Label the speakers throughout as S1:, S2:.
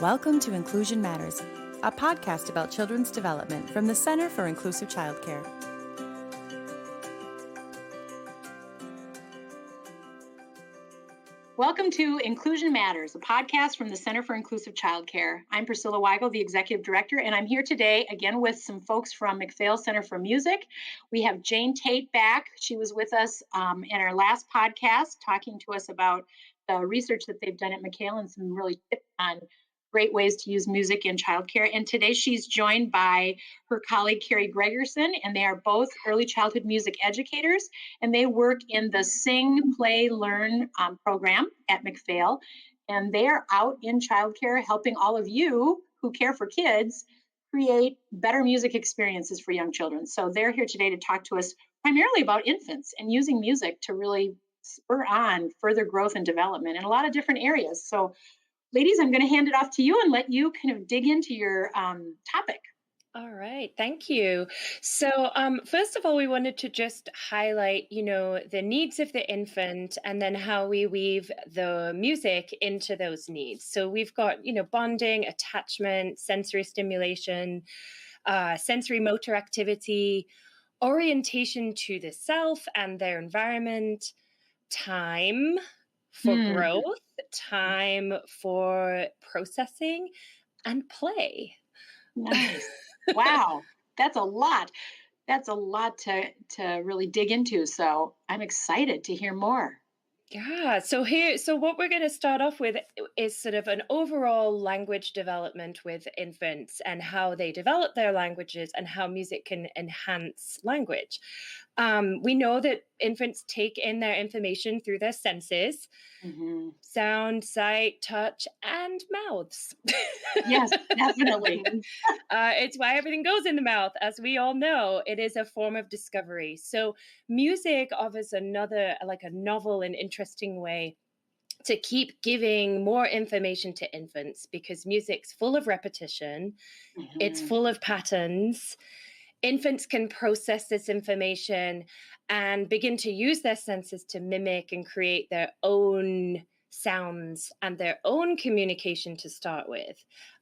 S1: Welcome to Inclusion Matters, a podcast about children's development from the Center for Inclusive Childcare.
S2: Welcome to Inclusion Matters, a podcast from the Center for Inclusive Childcare. I'm Priscilla Weigel, the Executive Director, and I'm here today again with some folks from MacPhail Center for Music. We have Jane Tate back. She was with us in our last podcast talking to us about the research that they've done at MacPhail and some really tips on great ways to use music in childcare. And today she's joined by her colleague, Cari Gregerson, and they are both early childhood music educators, and they work in the Sing, Play, Learn program at MacPhail. And they are out in childcare helping all of you who care for kids create better music experiences for young children. So they're here today to talk to us primarily about infants and using music to really spur on further growth and development in a lot of different areas. So ladies, I'm going to hand it off to you and let you kind of dig into your topic.
S3: All right, thank you. So first of all, we wanted to just highlight, the needs of the infant and then how we weave the music into those needs. So we've got, bonding, attachment, sensory stimulation, sensory motor activity, orientation to the self and their environment, time for growth, time for processing, and play.
S2: Nice. Wow. That's a lot. That's a lot to really dig into. So I'm excited to hear more.
S3: Yeah. So what we're going to start off with is sort of an overall language development with infants and how they develop their languages and how music can enhance language. We know that infants take in their information through their senses, sound, sight, touch, and mouths.
S2: Yes, definitely.
S3: It's why everything goes in the mouth. As we all know, it is a form of discovery. So music offers a novel and interesting way to keep giving more information to infants because music's full of repetition. It's full of patterns. Infants can process this information and begin to use their senses to mimic and create their own sounds and their own communication to start with.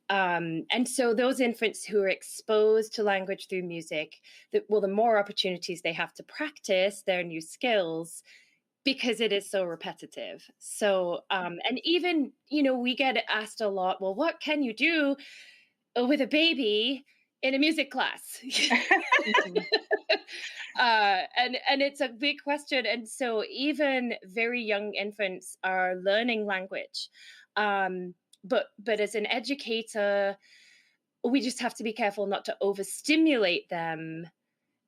S3: And so those infants who are exposed to language through music, the more opportunities they have to practice their new skills because it is so repetitive. So, and even, we get asked a lot, well, what can you do with a baby in a music class? And it's a big question. And so even very young infants are learning language. But as an educator, we just have to be careful not to overstimulate them,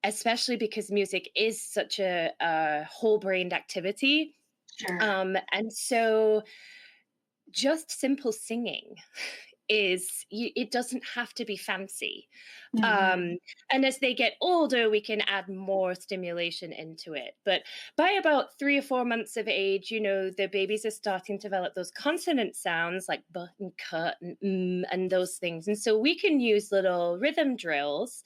S3: especially because music is such a whole-brained activity.
S2: Sure.
S3: And so just simple singing it doesn't have to be fancy. And as they get older, we can add more stimulation into it. But by about 3 or 4 months of age, the babies are starting to develop those consonant sounds like b and cut and and those things. And so we can use little rhythm drills.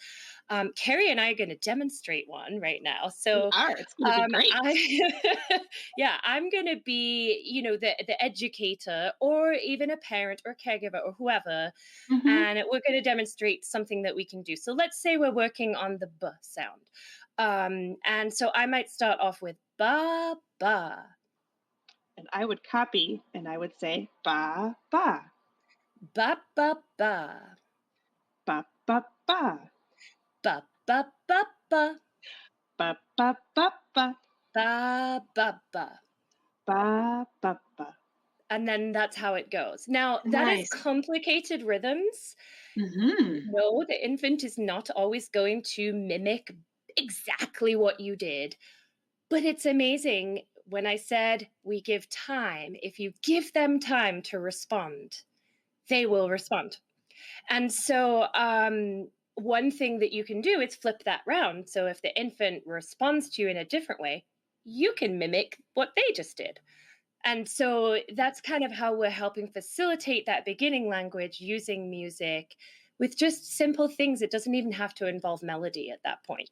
S3: Cari and I are going to demonstrate one right now. So
S2: it's going to be great.
S3: I'm going to be, the educator or even a parent or caregiver or whoever. And we're going to demonstrate something that we can do. So let's say we're working on the B sound. And so I might start off with ba, ba.
S4: And I would copy and I would say ba, ba.
S3: Ba, ba, ba.
S4: Ba, ba, ba.
S3: Ba, ba, ba, ba.
S4: Ba, ba, ba, ba.
S3: Ba, ba, ba.
S4: Ba, ba, ba.
S3: And then that's how it goes. Now, that is complicated rhythms. No, the infant is not always going to mimic exactly what you did. But it's amazing. When I said we give time, if you give them time to respond, they will respond. And so one thing that you can do is flip that round. So if the infant responds to you in a different way, you can mimic what they just did. And so that's kind of how we're helping facilitate that beginning language using music with just simple things. It doesn't even have to involve melody at that point,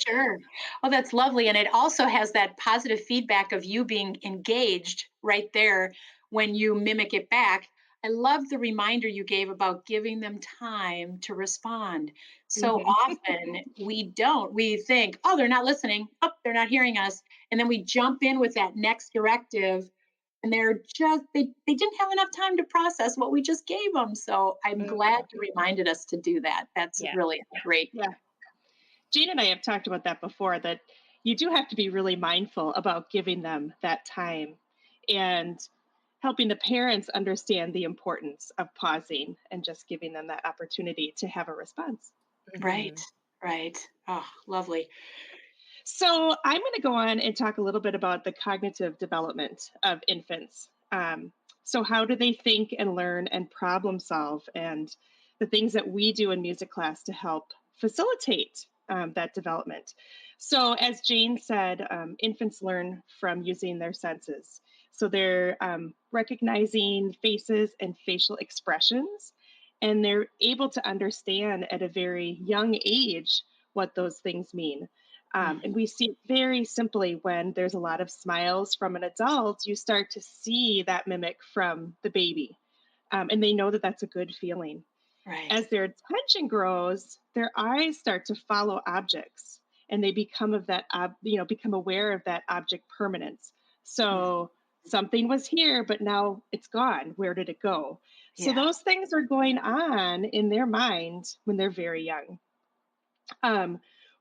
S2: Sure. Oh, that's lovely. And it also has that positive feedback of you being engaged right there when you mimic it back. I love the reminder you gave about giving them time to respond. So
S3: Mhm.
S2: often we don't. We think, oh, they're not listening. Oh, they're not hearing us. And then we jump in with that next directive and they didn't have enough time to process what we just gave them. So I'm glad
S3: Mhm.
S2: you reminded us to do that. That's
S3: Yeah.
S2: really great.
S4: Yeah. Jane and I have talked about that before, that you do have to be really mindful about giving them that time and helping the parents understand the importance of pausing and just giving them that opportunity to have a response.
S2: Right.
S3: Mhm.
S2: Right. Oh, lovely.
S4: So I'm going to go on and talk a little bit about the cognitive development of infants. So how do they think and learn and problem solve, and the things that we do in music class to help facilitate that development. So as Jane said, infants learn from using their senses. So they're recognizing faces and facial expressions, and they're able to understand at a very young age what those things mean. And we see it very simply when there's a lot of smiles from an adult, you start to see that mimic from the baby. And they know that that's a good feeling.
S2: Right.
S4: As their attention grows, their eyes start to follow objects, and they become become aware of that object permanence. So something was here, but now it's gone. Where did it go? So
S2: Yeah.
S4: those things are going on in their mind when they're very young.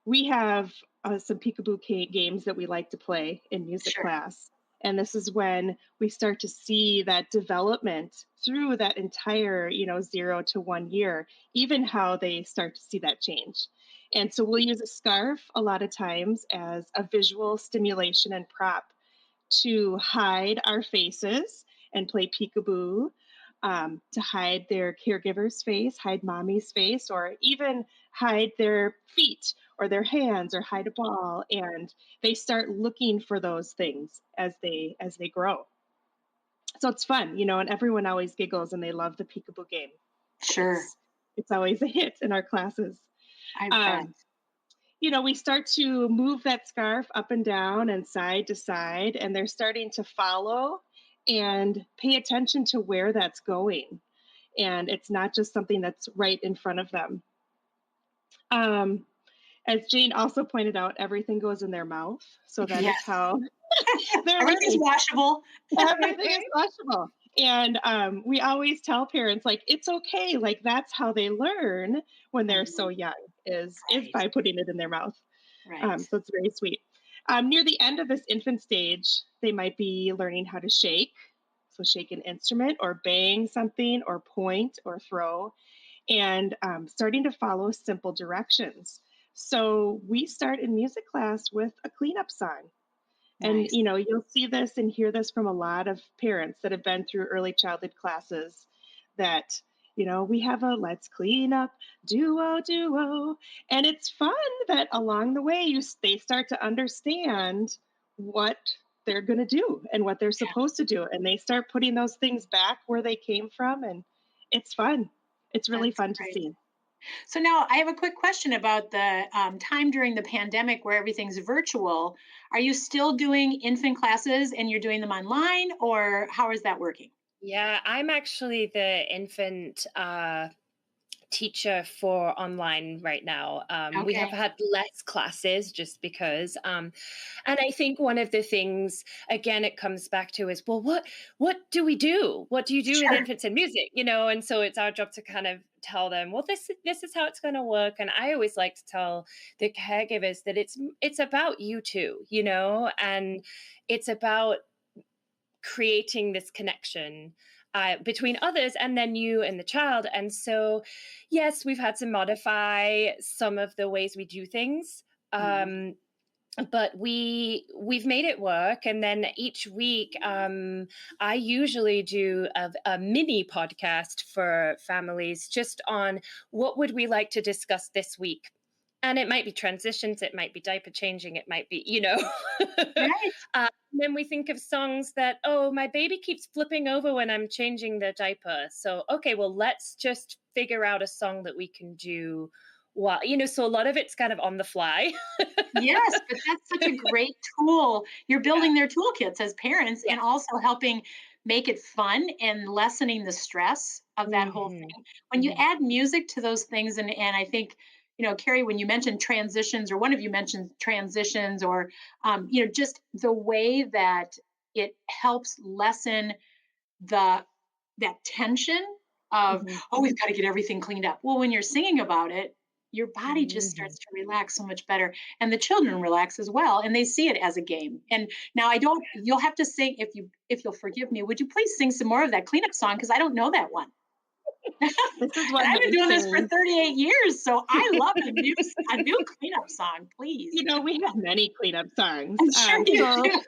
S4: We have some peekaboo games that we like to play in music
S2: Sure.
S4: class. And this is when we start to see that development through that entire, 0 to 1 year, even how they start to see that change. And so we'll use a scarf a lot of times as a visual stimulation and prop to hide our faces and play peekaboo, to hide their caregiver's face, hide mommy's face, or even hide their feet or their hands, or hide a ball. And they start looking for those things as they grow. So it's fun, and everyone always giggles and they love the peekaboo game.
S2: Sure.
S4: It's always a hit in our classes.
S2: I bet.
S4: We start to move that scarf up and down and side to side, and they're starting to follow and pay attention to where that's going. And it's not just something that's right in front of them. As Jane also pointed out, everything goes in their mouth. So that
S2: Yes.
S4: is how they're
S2: Everything's
S4: learning.
S2: washable.
S4: Everything is washable. And we always tell parents, like, it's okay. Like, that's how they learn when they're so young, is
S2: Right.
S4: by putting it in their mouth.
S2: Right.
S4: So it's very sweet. Near the end of this infant stage, they might be learning how to shake. So shake an instrument or bang something or point or throw, and starting to follow simple directions. So we start in music class with a cleanup song. And,
S2: Nice.
S4: you'll see this and hear this from a lot of parents that have been through early childhood classes, that, we have a let's clean up duo. And it's fun that along the way they start to understand what they're going to do and what they're supposed to do. And they start putting those things back where they came from. And it's fun. It's really
S2: That's
S4: fun to
S2: great.
S4: see.
S2: So now I have a quick question about the time during the pandemic where everything's virtual. Are you still doing infant classes and you're doing them online, or how is that working?
S3: Yeah, I'm actually the infant teacher for online right now. We have
S2: Okay.
S3: had less classes just because, and I think one of the things, again, it comes back to is, well, what do we do? What do you do with
S2: Sure.
S3: infants and music? And so it's our job to kind of tell them, well, this is how it's going to work. And I always like to tell the caregivers that it's about you too, and it's about creating this connection between others and then you and the child. And so, yes, we've had to modify some of the ways we do things. But we've made it work. And then each week, I usually do a mini podcast for families just on what would we like to discuss this week. And it might be transitions, it might be diaper changing, it might be,
S2: Right.
S3: then we think of songs that, oh, my baby keeps flipping over when I'm changing the diaper. So, okay, well, let's just figure out a song that we can do. Well, so a lot of it's kind of on the fly.
S2: Yes, but that's such a great tool. You're building their toolkits as parents and also helping make it fun and lessening the stress of that whole thing. When you add music to those things, and I think, Cari, when you mentioned transitions, or one of you mentioned transitions, or just the way that it helps lessen that tension of, oh, we've got to get everything cleaned up. Well, when you're singing about it, your body just starts to relax so much better, and the children relax as well, and they see it as a game. And now you'll have to sing, if you'll forgive me, would you please sing some more of that cleanup song, because I don't know that one.
S4: This is one
S2: and I've been doing this for 38 years, so I love a new cleanup song, please.
S4: We have many cleanup songs.
S2: I'm sure you do.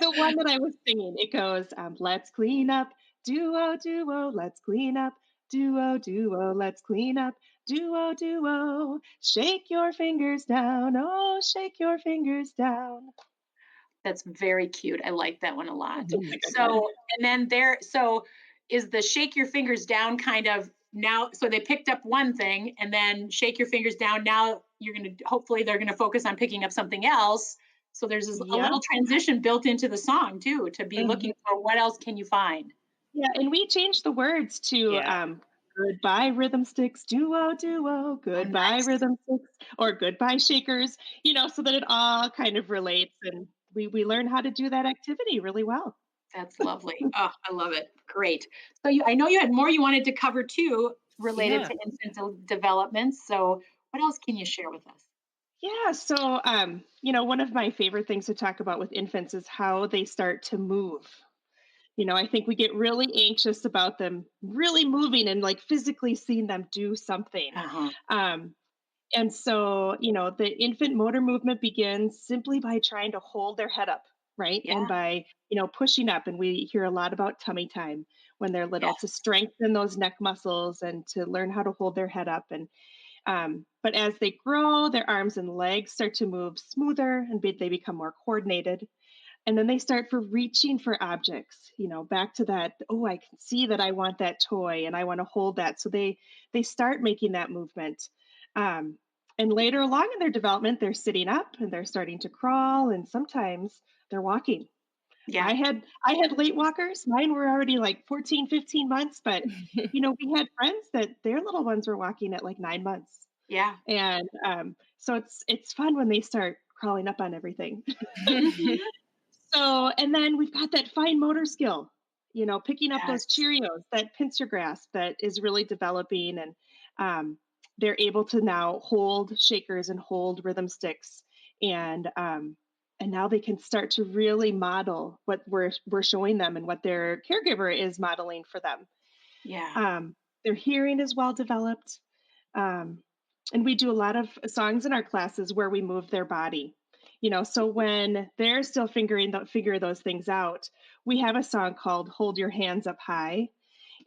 S4: The one that I was singing, it goes, let's clean up, duo, duo, let's clean up, duo, duo, let's clean up, duo, duo, shake your fingers down, oh, shake your fingers down.
S2: That's very cute. I like that one a lot. So, and then so is the shake your fingers down kind of now, so they picked up one thing, and then shake your fingers down. Now hopefully they're going to focus on picking up something else. So there's a little transition built into the song too, to be looking for what else can you find.
S4: Yeah, and we changed the words to goodbye rhythm sticks, duo, duo, goodbye rhythm sticks, or goodbye shakers, so that it all kind of relates, and we learn how to do that activity really well.
S2: That's lovely. Oh, I love it. Great. So I know you had more you wanted to cover too, related to infant development. So what else can you share with us?
S4: Yeah. So, one of my favorite things to talk about with infants is how they start to move. I think we get really anxious about them really moving and like physically seeing them do something. And so, the infant motor movement begins simply by trying to hold their head up, right?
S2: Yeah.
S4: And by, pushing up. And we hear a lot about tummy time when they're little, to strengthen those neck muscles and to learn how to hold their head up. And but as they grow, their arms and legs start to move smoother, and they become more coordinated. And then they start reaching for objects, back to that, oh, I can see that I want that toy and I want to hold that. So they start making that movement. And later along in their development, they're sitting up and they're starting to crawl, and sometimes they're walking. Yeah. I had late walkers. Mine were already like 14, 15 months, but we had friends that their little ones were walking at like 9 months.
S2: Yeah.
S4: And so it's fun when they start crawling up on everything. So, and then we've got that fine motor skill, picking up those Cheerios, that pincer grasp that is really developing, and they're able to now hold shakers and hold rhythm sticks, and now they can start to really model what we're showing them and what their caregiver is modeling for them.
S2: Yeah.
S4: Their hearing is well developed, and we do a lot of songs in our classes where we move their body. So when they're still figure those things out, we have a song called Hold Your Hands Up High.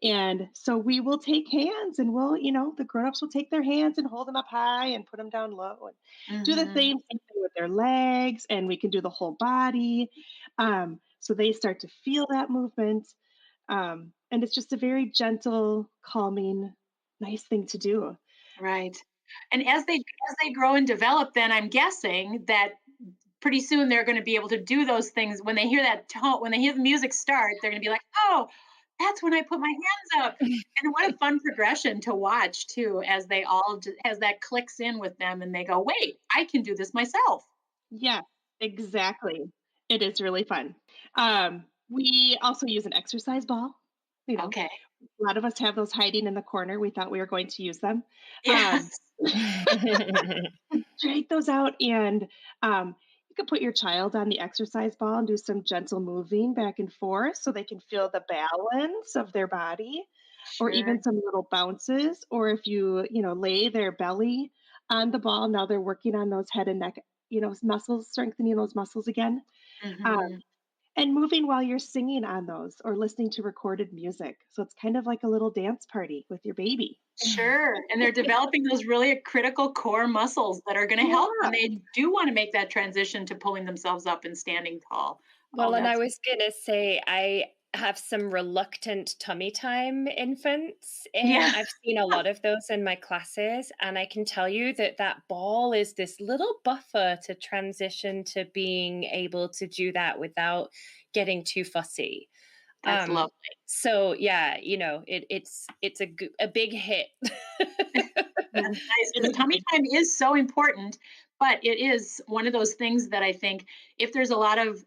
S4: And so we will take hands, and we'll, the grownups will take their hands and hold them up high and put them down low, and do the same thing with their legs, and we can do the whole body. So they start to feel that movement. And it's just a very gentle, calming, nice thing to do.
S2: Right. And as they grow and develop, then I'm guessing that pretty soon they're going to be able to do those things. When they hear that tone, when they hear the music start, they're going to be like, oh, that's when I put my hands up. And what a fun progression to watch too, as that clicks in with them and they go, wait, I can do this myself.
S4: Yeah, exactly. It is really fun. We also use an exercise ball.
S2: Okay.
S4: A lot of us have those hiding in the corner. We thought we were going to use them.
S2: Yes.
S4: Drag those out, and you could put your child on the exercise ball and do some gentle moving back and forth so they can feel the balance of their body, or even some little bounces. Or if you, lay their belly on the ball, now they're working on those head and neck, muscles, strengthening those muscles again. And moving while you're singing on those or listening to recorded music. So it's kind of like a little dance party with your baby.
S2: Sure. And they're developing those really critical core muscles that are going to help when they do want to make that transition to pulling themselves up and standing tall.
S3: Well, and I was going to say, I have some reluctant tummy time infants, and I've seen a lot of those in my classes, and I can tell you that ball is this little buffer to transition to being able to do that without getting too fussy.
S2: That's
S3: Um,
S2: lovely.
S3: so yeah, it's a big hit.
S2: That's nice. Well, the tummy time is so important, but it is one of those things that I think if there's a lot of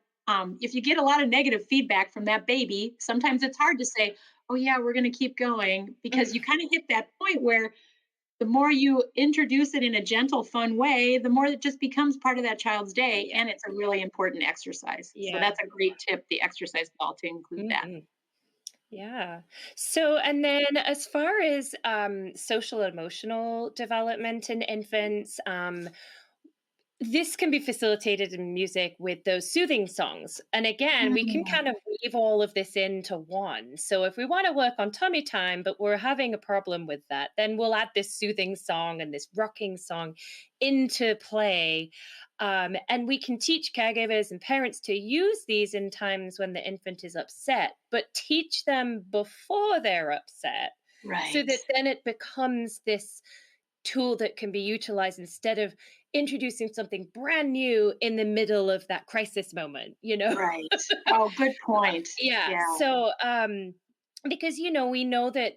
S2: if you get a lot of negative feedback from that baby, sometimes it's hard to say, "Oh yeah, we're going to keep going," because you kind of hit that point where the more you introduce it in a gentle, fun way, the more it just becomes part of that child's day,
S3: Yeah,
S2: and it's a really important exercise. So
S3: yeah.
S2: that's a great tip, the exercise ball, to include that.
S3: Mhm. Yeah. So, and then as far as social emotional development in infants, this can be facilitated in music with those soothing songs. And again, we can
S2: Mm,
S3: kind of weave all of this into one. So if we want to work on tummy time, but we're having a problem with that, then we'll add this soothing song and this rocking song into play. And we can teach caregivers and parents to use these in times when the infant is upset, but teach them before they're upset so
S2: right.
S3: that then it becomes this tool that can be utilized instead of introducing something brand new in the middle of that crisis moment.
S2: Right. Oh, good point.
S3: Yeah.
S2: Yeah.
S3: So, because we know that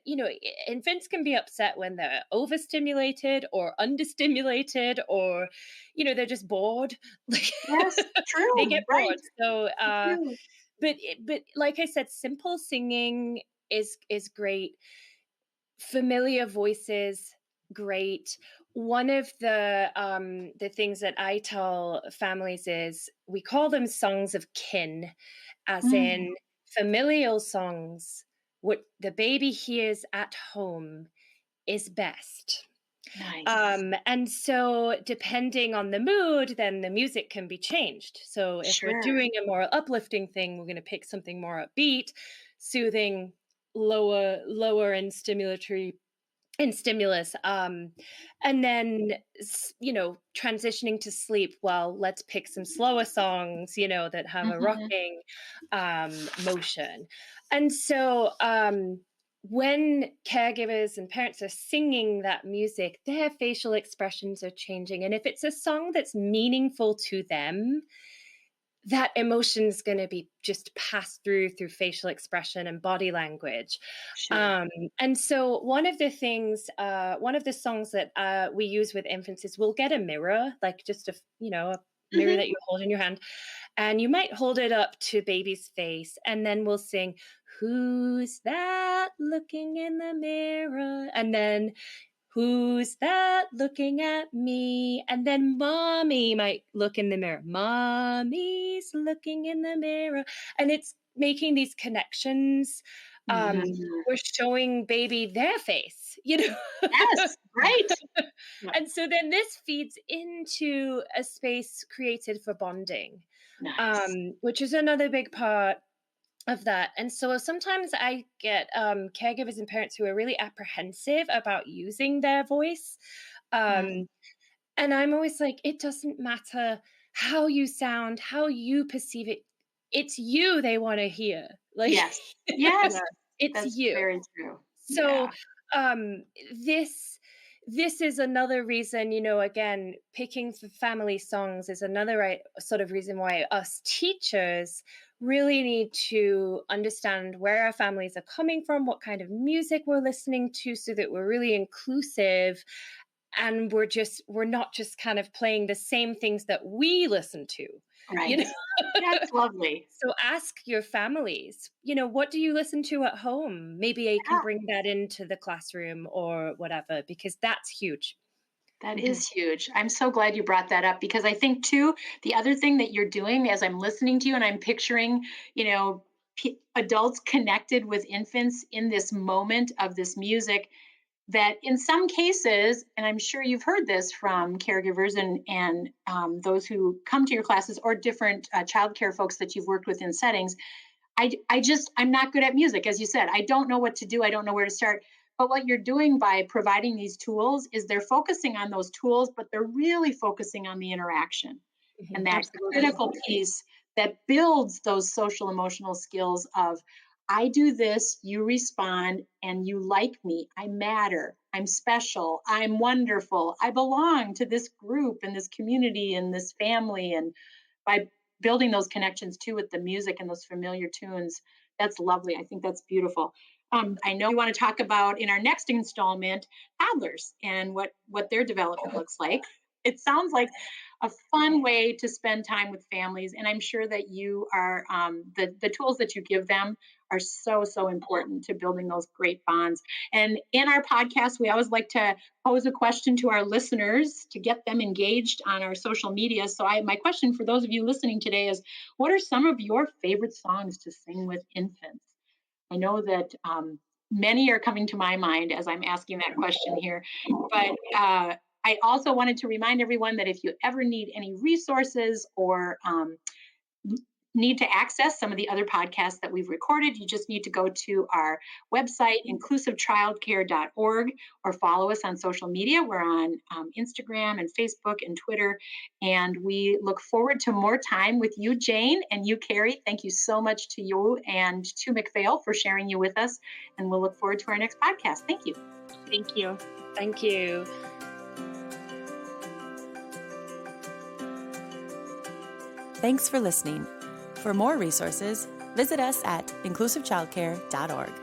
S3: infants can be upset when they're overstimulated or understimulated, or they're just bored. Like
S2: Yes,
S3: they
S2: true.
S3: get
S2: Right.
S3: bored. So,
S2: True.
S3: but like I said, simple singing is great. Familiar voices, great. One of the things that I tell families is we call them songs of kin, as
S2: Mm,
S3: in familial songs. What the baby hears at home is best.
S2: nice.
S3: And so, depending on the mood, then the music can be changed. So, if we're
S2: Sure.
S3: doing a more uplifting thing, we're going to pick something more upbeat, soothing, lower in stimulatory in stimulus. And then transitioning to sleep. Well, let's pick some slower songs, that have a
S2: Mhm.
S3: rocking motion. And so, when caregivers and parents are singing that music, their facial expressions are changing. And if it's a song that's meaningful to them, that emotion is going to be just passed through facial expression and body language.
S2: Sure.
S3: um, and so one of the songs that we use with infants is we'll get a mirror, like just a mirror
S2: Mhm.
S3: that you hold in your hand, and you might hold it up to baby's face, and then we'll sing, "Who's that looking in the mirror?" And then, "Who's that looking at me?" And then mommy might look in the mirror. "Mommy's looking in the mirror." And it's making these connections. Um,
S2: Mhm.
S3: we're showing baby their face.
S2: Yes, right.
S4: Yep.
S3: And so then this feeds into a space created for bonding,
S2: Nice.
S3: which is another big part of that. And so sometimes I get caregivers and parents who are really apprehensive about using their voice.
S2: Mm.
S3: Um, and I'm always like, it doesn't matter how you sound, how you perceive it. It's you they want to hear. Like,
S2: Yes. Yes,
S4: Yeah.
S3: it's
S2: that's
S3: you.
S2: very true.
S3: So
S2: Yeah.
S3: um this is another reason, again, picking family songs is another sort of reason why us teachers really need to understand where our families are coming from, what kind of music we're listening to, so that we're really inclusive, and we're not just kind of playing the same things that we listen to you
S2: Right.
S3: know
S2: That's lovely.
S3: So ask your families, what do you listen to at home? Maybe I can
S2: Yeah,
S3: bring that into the classroom or whatever, because that's huge.
S2: that
S4: Mhm.
S2: is huge. I'm so glad you brought that up because I think too, the other thing that you're doing as I'm listening to you and I'm picturing, you know, adults connected with infants in this moment of this music, that in some cases, and I'm sure you've heard this from caregivers and those who come to your classes or different childcare folks that you've worked with in settings. I'm not good at music, as you said. I don't know what to do. I don't know where to start. But what you're doing by providing these tools is they're focusing on those tools, but they're really focusing on the interaction and
S3: Mhm,
S2: that
S3: absolutely.
S2: critical piece that builds those social emotional skills of I do this, you respond, and you like me. I matter. I'm special. I'm wonderful. I belong to this group and this community and this family. And by building those connections too with the music and those familiar tunes, That's lovely. I think that's beautiful. I know we want to talk about in our next installment toddlers and what their development looks like. It sounds like a fun way to spend time with families, and I'm sure that you are the tools that you give them are so important to building those great bonds. And in our podcast, we always like to pose a question to our listeners to get them engaged on our social media. So my question for those of you listening today is, what are some of your favorite songs to sing with infants? I know that many are coming to my mind as I'm asking that question here, but I also wanted to remind everyone that if you ever need any resources or need to access some of the other podcasts that we've recorded, you just need to go to our website, inclusivechildcare.org, or follow us on social media. We're on Instagram and Facebook and Twitter, and we look forward to more time with you, Jane, and you, Cari. Thank you so much to you and to MacPhail for sharing you with us, and we'll look forward to our next podcast. Thank you.
S4: Thank you.
S3: Thank you.
S1: Thanks for listening. For more resources, visit us at inclusivechildcare.org.